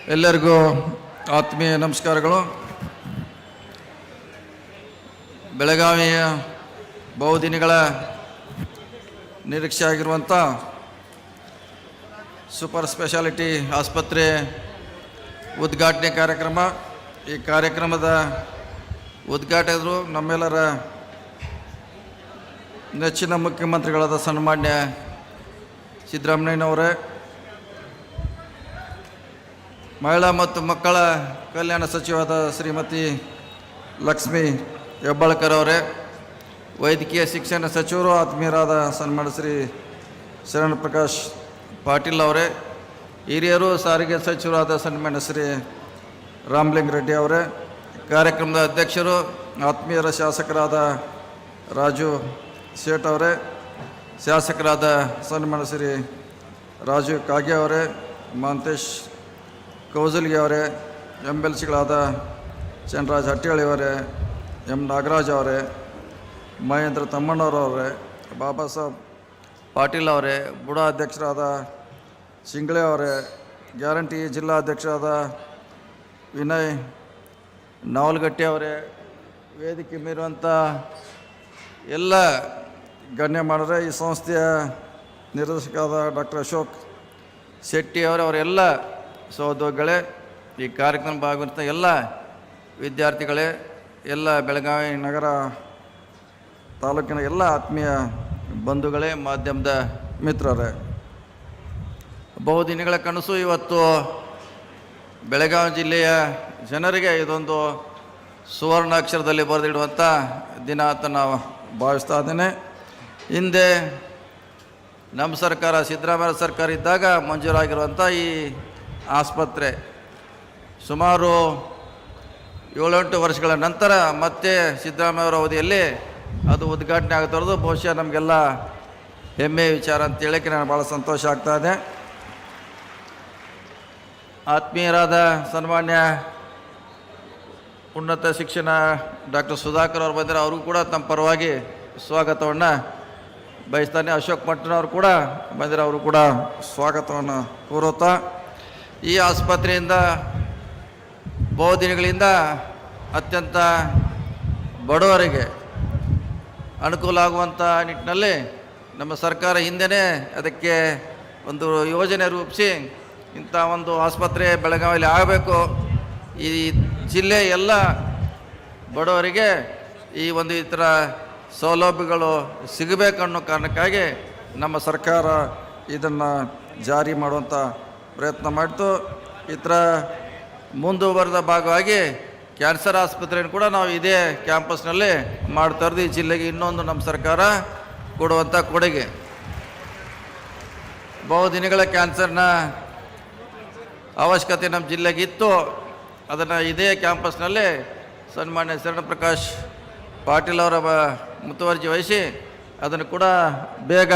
ಎಲ್ಲರಿಗೂ ಆತ್ಮೀಯ ನಮಸ್ಕಾರಗಳು. ಬೆಳಗಾವಿಯ ಬಹುದಿನಗಳ ನಿರೀಕ್ಷೆ ಆಗಿರುವಂಥ ಸೂಪರ್ ಸ್ಪೆಷಾಲಿಟಿ ಆಸ್ಪತ್ರೆ ಉದ್ಘಾಟನೆ ಕಾರ್ಯಕ್ರಮ. ಈ ಕಾರ್ಯಕ್ರಮದ ಉದ್ಘಾಟಕರು ನಮ್ಮೆಲ್ಲರ ನೆಚ್ಚಿನ ಮುಖ್ಯಮಂತ್ರಿಗಳಾದ ಸನ್ಮಾನ್ಯ ಸಿದ್ದರಾಮಯ್ಯನವರೇ, ಮಹಿಳಾ ಮತ್ತು ಮಕ್ಕಳ ಕಲ್ಯಾಣ ಸಚಿವರಾದ ಶ್ರೀಮತಿ ಲಕ್ಷ್ಮೀ ಹೆಬ್ಬಾಳ್ಕರ್ ಅವರೇ, ವೈದ್ಯಕೀಯ ಶಿಕ್ಷಣ ಸಚಿವರು ಆತ್ಮೀಯರಾದ ಸನ್ಮಾನ್ಯ ಶ್ರೀ ಶರಣ ಪ್ರಕಾಶ್ ಪಾಟೀಲ್ ಅವರೇ, ಹಿರಿಯರು ಸಾರಿಗೆ ಸಚಿವರಾದ ಸನ್ಮಾನ್ಯ ಶ್ರೀ ರಾಮಲಿಂಗ ರೆಡ್ಡಿ ಅವರೇ, ಕಾರ್ಯಕ್ರಮದ ಅಧ್ಯಕ್ಷರು ಆತ್ಮೀಯರ ಶಾಸಕರಾದ ರಾಜು ಶೇಟ್ ಅವರೇ, ಶಾಸಕರಾದ ಸನ್ಮಾನ್ಯ ಶ್ರೀ ರಾಜು ಕಾಗೆ ಅವರೇ, ಮಹಂತೇಶ್ ಕೌಜಲ್ಗಿ ಅವರೇ, MLCಗಳಾದ ಚಂದ್ರರಾಜ್ ಹಟ್ಟಿಹಳ್ಳಿ ಅವರೇ, ನಾಗರಾಜ್ ಅವರೇ, ಮಹೇಂದ್ರ ತಮ್ಮಣ್ಣವರವರೇ, ಬಾಬಾ ಸಾಹೇಬ್ ಪಾಟೀಲ್ ಅವರೇ, ಬುಡಾ ಅಧ್ಯಕ್ಷರಾದ ಶಿಂಗಳೆ ಅವರೇ, ಗ್ಯಾರಂಟಿ ಜಿಲ್ಲಾ ಅಧ್ಯಕ್ಷರಾದ ವಿನಯ್ ನಾವಲಗಟ್ಟಿ ಅವರೇ, ವೇದಿಕೆ ಮೀರುವಂಥ ಎಲ್ಲ ಗಣ್ಯಮಾನ್ಯರೇ, ಈ ಸಂಸ್ಥೆಯ ನಿರ್ದೇಶಕರಾದ ಡಾಕ್ಟರ್ ಅಶೋಕ್ ಶೆಟ್ಟಿ ಅವರೆಲ್ಲ ಸಹೋದ್ಯೋಗಿಗಳೇ, ಈ ಕಾರ್ಯಕ್ರಮ ಭಾಗವಹಿಸಿದ ಎಲ್ಲ ವಿದ್ಯಾರ್ಥಿಗಳೇ, ಎಲ್ಲ ಬೆಳಗಾವಿ ನಗರ ತಾಲೂಕಿನ ಎಲ್ಲ ಆತ್ಮೀಯ ಬಂಧುಗಳೇ, ಮಾಧ್ಯಮದ ಮಿತ್ರರೇ, ಬಹುದಿನಗಳ ಕನಸು ಇವತ್ತು ಬೆಳಗಾವಿ ಜಿಲ್ಲೆಯ ಜನರಿಗೆ ಇದೊಂದು ಸುವರ್ಣ ಅಕ್ಷರದಲ್ಲಿ ಬರೆದಿಡುವಂಥ ದಿನ ಅಂತ ನಾವು ಭಾವಿಸ್ತಾ ಇದ್ದೇನೆ. ಹಿಂದೆ ನಮ್ಮ ಸರ್ಕಾರ, ಸಿದ್ದರಾಮಯ್ಯ ಸರ್ಕಾರ ಇದ್ದಾಗ ಮಂಜೂರಾಗಿರುವಂಥ ಈ ಆಸ್ಪತ್ರೆ ಸುಮಾರು 7-8 ವರ್ಷಗಳ ನಂತರ ಮತ್ತೆ ಸಿದ್ದರಾಮಯ್ಯವರ ಅವಧಿಯಲ್ಲಿ ಅದು ಉದ್ಘಾಟನೆ ಆಗ್ತಿರೋದು ಬಹುಶಃ ನಮಗೆಲ್ಲ ಹೆಮ್ಮೆಯ ವಿಚಾರ ಅಂತ ಹೇಳೋಕ್ಕೆ ನನಗೆ ಭಾಳ ಸಂತೋಷ ಆಗ್ತಾ ಇದೆ. ಆತ್ಮೀಯರಾದ ಸನ್ಮಾನ್ಯ ಉನ್ನತ ಶಿಕ್ಷಣ ಡಾಕ್ಟರ್ ಸುಧಾಕರ್ ಅವರು ಬಂದರೆ ಅವ್ರಿಗೂ ಕೂಡ ತಮ್ಮ ಪರವಾಗಿ ಸ್ವಾಗತವನ್ನು ಬಯಸ್ತಾನೆ. ಅಶೋಕ್ ಮಟ್ಟನವರು ಕೂಡ ಬಂದರೆ ಅವರು ಕೂಡ ಸ್ವಾಗತವನ್ನು ಕೋರುತ್ತಾ, ಈ ಆಸ್ಪತ್ರೆಯಿಂದ ಬಹುದಿನಗಳಿಂದ ಅತ್ಯಂತ ಬಡವರಿಗೆ ಅನುಕೂಲ ಆಗುವಂಥ ನಿಟ್ಟಿನಲ್ಲಿ ನಮ್ಮ ಸರ್ಕಾರ ಹಿಂದೆಯೇ ಅದಕ್ಕೆ ಒಂದು ಯೋಜನೆ ರೂಪಿಸಿ ಇಂಥ ಒಂದು ಆಸ್ಪತ್ರೆ ಬೆಳಗಾವಿಯಲ್ಲಿ ಆಗಬೇಕು, ಈ ಜಿಲ್ಲೆ ಎಲ್ಲ ಬಡವರಿಗೆ ಈ ಒಂದು ಈ ಥರ ಸೌಲಭ್ಯಗಳು ಸಿಗಬೇಕನ್ನೋ ಕಾರಣಕ್ಕಾಗಿ ನಮ್ಮ ಸರ್ಕಾರ ಇದನ್ನು ಜಾರಿ ಮಾಡುವಂಥ ಪ್ರಯತ್ನ ಮಾಡಿತು. ಈ ಥರ ಮುಂದುವರೆದ ಭಾಗವಾಗಿ ಕ್ಯಾನ್ಸರ್ ಆಸ್ಪತ್ರೆಯನ್ನು ಕೂಡ ನಾವು ಇದೇ ಕ್ಯಾಂಪಸ್ನಲ್ಲಿ ಮಾಡ್ತಾ ಇರೋದು ಈ ಜಿಲ್ಲೆಗೆ ಇನ್ನೊಂದು ನಮ್ಮ ಸರ್ಕಾರ ಕೊಡುವಂಥ ಕೊಡುಗೆ. ಬಹುದಿನಗಳ ಕ್ಯಾನ್ಸರ್ನ ಅವಶ್ಯಕತೆ ನಮ್ಮ ಜಿಲ್ಲೆಗಿತ್ತು. ಅದನ್ನು ಇದೇ ಕ್ಯಾಂಪಸ್ನಲ್ಲಿ ಸನ್ಮಾನ್ಯ ಶರಣ ಪ್ರಕಾಶ್ ಪಾಟೀಲ್ ಅವರ ಮುತುವರ್ಜಿ ವಹಿಸಿ ಅದನ್ನು ಕೂಡ ಬೇಗ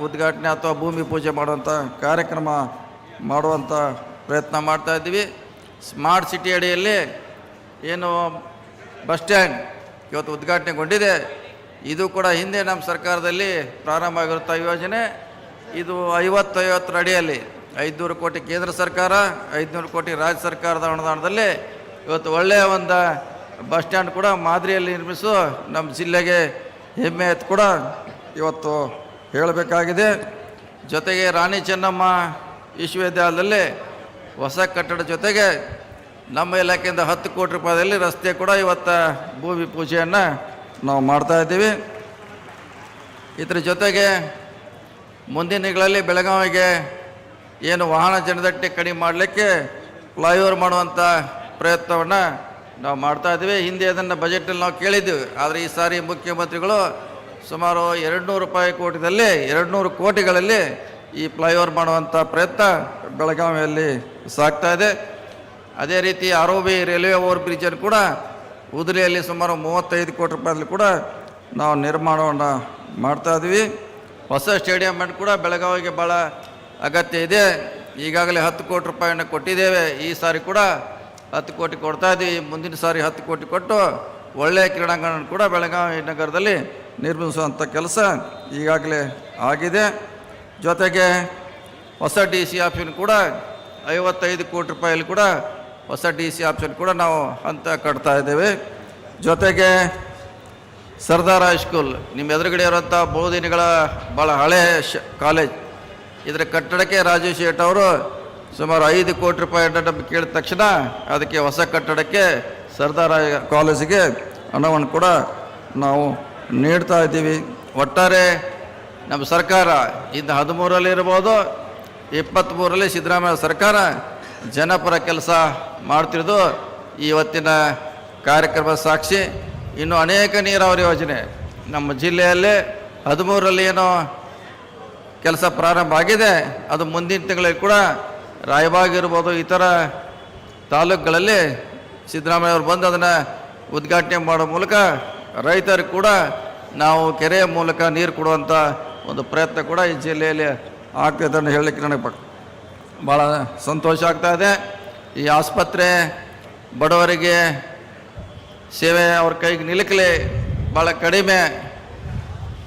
ಉದ್ಘಾಟನೆ ಅಥವಾ ಭೂಮಿ ಪೂಜೆ ಮಾಡುವಂಥ ಕಾರ್ಯಕ್ರಮ ಮಾಡುವಂಥ ಪ್ರಯತ್ನ ಮಾಡ್ತಾಯಿದ್ದೀವಿ. ಸ್ಮಾರ್ಟ್ ಸಿಟಿ ಅಡಿಯಲ್ಲಿ ಏನು ಬಸ್ ಸ್ಟ್ಯಾಂಡ್ ಇವತ್ತು ಉದ್ಘಾಟನೆಗೊಂಡಿದೆ, ಇದು ಕೂಡ ಹಿಂದೆ ನಮ್ಮ ಸರ್ಕಾರದಲ್ಲಿ ಪ್ರಾರಂಭ ಆಗಿರುವಂಥ ಯೋಜನೆ. ಇದು 50-50 ಅಡಿಯಲ್ಲಿ 500 ಕೋಟಿ ಕೇಂದ್ರ ಸರ್ಕಾರ, 500 ಕೋಟಿ ರಾಜ್ಯ ಸರ್ಕಾರದ ಅನುದಾನದಲ್ಲಿ ಇವತ್ತು ಒಳ್ಳೆಯ ಒಂದು ಬಸ್ ಸ್ಟ್ಯಾಂಡ್ ಕೂಡ ಮಾದರಿಯಲ್ಲಿ ನಿರ್ಮಿಸು ನಮ್ಮ ಜಿಲ್ಲೆಗೆ ಹೆಮ್ಮೆ ಎತ್ತು ಕೂಡ ಇವತ್ತು ಹೇಳಬೇಕಾಗಿದೆ. ಜೊತೆಗೆ ರಾಣಿ ಚೆನ್ನಮ್ಮ ವಿಶ್ವವಿದ್ಯಾಲಯದಲ್ಲಿ ಹೊಸ ಕಟ್ಟಡ ಜೊತೆಗೆ ನಮ್ಮ ಇಲಾಖೆಯಿಂದ 10 ಕೋಟಿ ರೂಪಾಯಿದಲ್ಲಿ ರಸ್ತೆ ಕೂಡ ಇವತ್ತು ಭೂಮಿ ಪೂಜೆಯನ್ನು ನಾವು ಮಾಡ್ತಾಯಿದ್ದೀವಿ. ಇದರ ಜೊತೆಗೆ ಮುಂದಿನ ದಿನಗಳಲ್ಲಿ ಬೆಳಗಾವಿಗೆ ಏನು ವಾಹನ ಜನದಟ್ಟಣೆ ಕಡಿಮೆ ಮಾಡಲಿಕ್ಕೆ ಫ್ಲೈಓವರ್ ಮಾಡುವಂಥ ಪ್ರಯತ್ನವನ್ನು ನಾವು ಮಾಡ್ತಾಯಿದ್ದೀವಿ. ಹಿಂದೆ ಅದನ್ನು ಬಜೆಟಲ್ಲಿ ನಾವು ಕೇಳಿದ್ದೀವಿ, ಆದರೆ ಈ ಸಾರಿ ಮುಖ್ಯಮಂತ್ರಿಗಳು ಸುಮಾರು 200 ಕೋಟಿದಲ್ಲಿ 200 ಕೋಟಿಗಳಲ್ಲಿ ಈ ಫ್ಲೈಓವರ್ ಮಾಡುವಂಥ ಪ್ರಯತ್ನ ಬೆಳಗಾವಿಯಲ್ಲಿ ಸಾಗ್ತಾ ಇದೆ. ಅದೇ ರೀತಿ ROB ರೈಲ್ವೆ ಓವರ್ ಬ್ರಿಡ್ಜನ್ನು ಕೂಡ ಉದುರಿಯಲ್ಲಿ ಸುಮಾರು 35 ಕೋಟಿ ರೂಪಾಯಿಯಲ್ಲಿ ಕೂಡ ನಾವು ನಿರ್ಮಾಣವನ್ನು ಮಾಡ್ತಾಯಿದ್ವಿ. ಹೊಸ ಸ್ಟೇಡಿಯಂ ಕೂಡ ಬೆಳಗಾವಿಗೆ ಭಾಳ ಅಗತ್ಯ ಇದೆ. ಈಗಾಗಲೇ 10 ಕೋಟಿ ರೂಪಾಯಿಯನ್ನು ಕೊಟ್ಟಿದ್ದೇವೆ. ಈ ಸಾರಿ ಕೂಡ 10 ಕೋಟಿ ಕೊಡ್ತಾಯಿದ್ದೀವಿ. ಮುಂದಿನ ಸಾರಿ 10 ಕೋಟಿ ಕೊಟ್ಟು ಒಳ್ಳೆಯ ಕ್ರೀಡಾಂಗಣ ಕೂಡ ಬೆಳಗಾವಿ ನಗರದಲ್ಲಿ ನಿರ್ಮಿಸುವಂಥ ಕೆಲಸ ಈಗಾಗಲೇ ಆಗಿದೆ. ಜೊತೆಗೆ ಹೊಸ DC ಆಫೀಸನ್ನು ಕೂಡ 55 ಕೋಟಿ ರೂಪಾಯಲ್ಲಿ ಕೂಡ ಹೊಸ DC ಆಪ್ಷನ್ ಕೂಡ ನಾವು ಹಂತ ಕಟ್ತಾ ಇದ್ದೇವೆ. ಜೊತೆಗೆ ಸರ್ದಾರ್ ಹೈಸ್ಕೂಲ್ ನಿಮ್ಮ ಎದುರುಗಡೆ ಇರುವಂಥ ಬಹುದಿನಗಳ ಭಾಳ ಹಳೆ ಕಾಲೇಜ್, ಇದರ ಕಟ್ಟಡಕ್ಕೆ ರಾಜೇಶ್ ಶೇಟ್ ಅವರು ಸುಮಾರು 5 ಕೋಟಿ ರೂಪಾಯಿ ನಮಗೆ ಕೇಳಿದ ತಕ್ಷಣ ಅದಕ್ಕೆ ಹೊಸ ಕಟ್ಟಡಕ್ಕೆ ಸರ್ದಾರ್ ಕಾಲೇಜಿಗೆ ಹಣವನ್ನು ಕೂಡ ನಾವು ನೀಡ್ತಾ ಇದ್ದೀವಿ. ಒಟ್ಟಾರೆ ನಮ್ಮ ಸರ್ಕಾರ ಇನ್ನು 13ರಲ್ಲಿ ಇರ್ಬೋದು, 23ರಲ್ಲಿ ಸಿದ್ದರಾಮಯ್ಯ ಸರ್ಕಾರ ಜನಪರ ಕೆಲಸ ಮಾಡ್ತಿರೋದು ಇವತ್ತಿನ ಕಾರ್ಯಕ್ರಮ ಸಾಕ್ಷಿ. ಇನ್ನು ಅನೇಕ ನೀರಾವರಿ ಯೋಜನೆ ನಮ್ಮ ಜಿಲ್ಲೆಯಲ್ಲಿ 13ರಲ್ಲಿ ಏನೋ ಕೆಲಸ ಪ್ರಾರಂಭ ಆಗಿದೆ, ಅದು ಮುಂದಿನ ತಿಂಗಳಲ್ಲಿ ಕೂಡ ರಾಯಬಾಗ್ ಇರ್ಬೋದು, ಇತರ ತಾಲೂಕುಗಳಲ್ಲಿ ಸಿದ್ದರಾಮಯ್ಯ ಅವರು ಬಂದು ಅದನ್ನು ಉದ್ಘಾಟನೆ ಮಾಡೋ ಮೂಲಕ ರೈತರಿಗೆ ಕೂಡ ನಾವು ಕೆರೆಯ ಮೂಲಕ ನೀರು ಕೊಡುವಂಥ ಒಂದು ಪ್ರಯತ್ನ ಕೂಡ ಈ ಜಿಲ್ಲೆಯಲ್ಲಿ ಆಗ್ತಿದೆ ಅಂತ ಹೇಳಲಿಕ್ಕೆ ನನಗೆ ಭಾಳ ಸಂತೋಷ ಆಗ್ತಾ ಇದೆ. ಈ ಆಸ್ಪತ್ರೆ ಬಡವರಿಗೆ ಸೇವೆ ಅವ್ರ ಕೈಗೆ ನಿಲುಕಲಿ, ಭಾಳ ಕಡಿಮೆ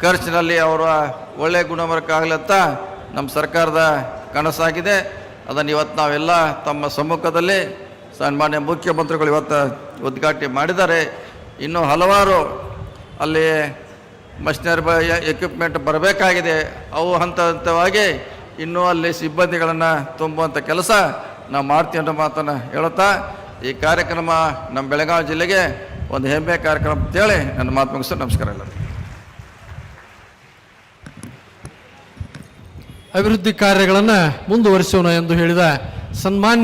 ಖರ್ಚಿನಲ್ಲಿ ಅವರ ಒಳ್ಳೆಯ ಗುಣಮಟ್ಟಕ್ಕಾಗಲಿ ಅಂತ ನಮ್ಮ ಸರ್ಕಾರದ ಕನಸಾಗಿದೆ. ಅದನ್ನು ಇವತ್ತು ನಾವೆಲ್ಲ ತಮ್ಮ ಸಮ್ಮುಖದಲ್ಲಿ ಸನ್ಮಾನ್ಯ ಮುಖ್ಯಮಂತ್ರಿಗಳು ಇವತ್ತು ಉದ್ಘಾಟನೆ ಮಾಡಿದ್ದಾರೆ. ಇನ್ನೂ ಹಲವಾರು ಅಲ್ಲಿ ಮಷಿನರಿ ಎಕ್ವಿಪ್ಮೆಂಟ್ ಬರಬೇಕಾಗಿದೆ. ಅವು ಹಂತ ಹಂತವಾಗಿ ಇನ್ನೂ ಅಲ್ಲಿ ಸಿಬ್ಬಂದಿಗಳನ್ನು ತುಂಬುವಂಥ ಕೆಲಸ ನಾವು ಮಾಡ್ತೀವಿ ಅನ್ನೋ ಮಾತನ್ನು ಹೇಳುತ್ತಾ ಈ ಕಾರ್ಯಕ್ರಮ ನಮ್ಮ ಬೆಳಗಾವಿ ಜಿಲ್ಲೆಗೆ ಒಂದು ಹೆಮ್ಮೆ ಕಾರ್ಯಕ್ರಮ ಅಂತೇಳಿ ನನ್ನ ಮಾತು ಮುಗಿಸೋ. ನಮಸ್ಕಾರ ಎಲ್ಲರಿಗೂ. ಅಭಿವೃದ್ಧಿ ಕಾರ್ಯಗಳನ್ನು ಮುಂದುವರಿಸೋಣ ಎಂದು ಹೇಳಿದ ಸನ್ಮಾನ್ಯ